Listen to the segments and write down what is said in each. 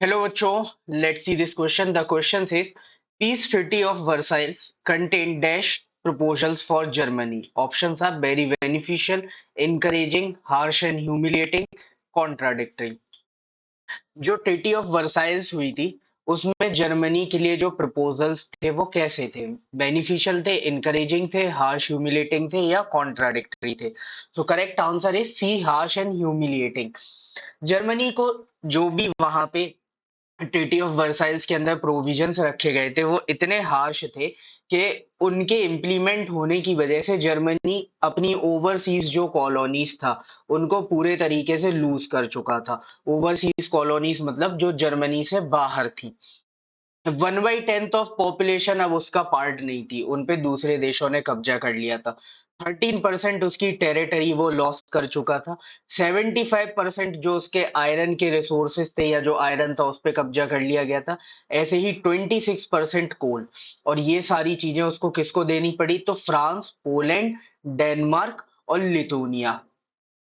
Hello, bachcho. Let's see this question. The question says, Peace Treaty of Versailles contained dash proposals for Germany. Options are very beneficial, encouraging, harsh and humiliating, contradictory. जो treaty of Versailles हुई थी उसमें Germany के लिए जो proposals थे वो कैसे थे? बेनिफिशियल थे, इनकरेजिंग थे, हार्श ह्यूमिलेटिंग थे या कॉन्ट्राडिक्टरी थे? So correct answer is C, harsh and humiliating. Germany को जो भी वहां पे ट्रीटी ऑफ वर्साइल्स के अंदर प्रोविजंस रखे गए थे वो इतने हार्श थे कि उनके इम्प्लीमेंट होने की वजह से जर्मनी अपनी ओवरसीज जो कॉलोनीज था उनको पूरे तरीके से लूज कर चुका था। ओवरसीज कॉलोनीज मतलब जो जर्मनी से बाहर थी। 1/10 ऑफ पॉपुलेशन अब उसका पार्ट नहीं थी, उन पे दूसरे देशों ने कब्जा कर लिया था। 13% उसकी टेरिटरी वो लॉस कर चुका था। 75% जो उसके आयरन के रिसोर्सेज थे या जो आयरन था उस पे कब्जा कर लिया गया था। ऐसे ही 26% कोल। और ये सारी चीजें उसको किसको देनी पड़ी? तो फ्रांस, पोलैंड, डेनमार्क और लिथुनिया,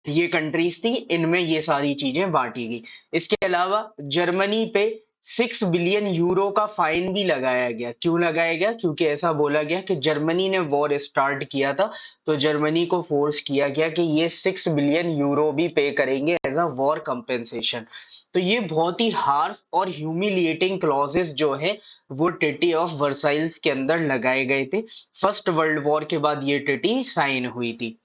ये कंट्रीज थी, इनमें ये सारी चीजें बांटी गई। इसके अलावा जर्मनी पे 6 बिलियन यूरो का फाइन भी लगाया गया। क्यों लगाया गया? क्योंकि ऐसा बोला गया कि जर्मनी ने वॉर स्टार्ट किया था, तो जर्मनी को फोर्स किया गया कि ये 6 बिलियन यूरो भी पे करेंगे एज अ वॉर कंपेंसेशन। तो ये बहुत ही हार्श और ह्यूमिलिएटिंग क्लॉजेस जो है वो ट्रीटी ऑफ वर्साइल्स के अंदर लगाए गए थे। फर्स्ट वर्ल्ड वॉर के बाद ये ट्रीटी साइन हुई थी।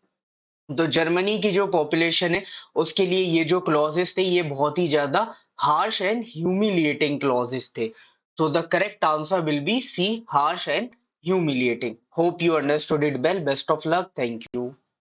तो जर्मनी की जो पॉपुलेशन है उसके लिए ये जो क्लॉजेस थे ये बहुत ही ज्यादा हार्श एंड ह्यूमिलिएटिंग क्लॉजेस थे। So the correct answer will be C, harsh and humiliating. Hope you understood it well. Best of luck. Thank you.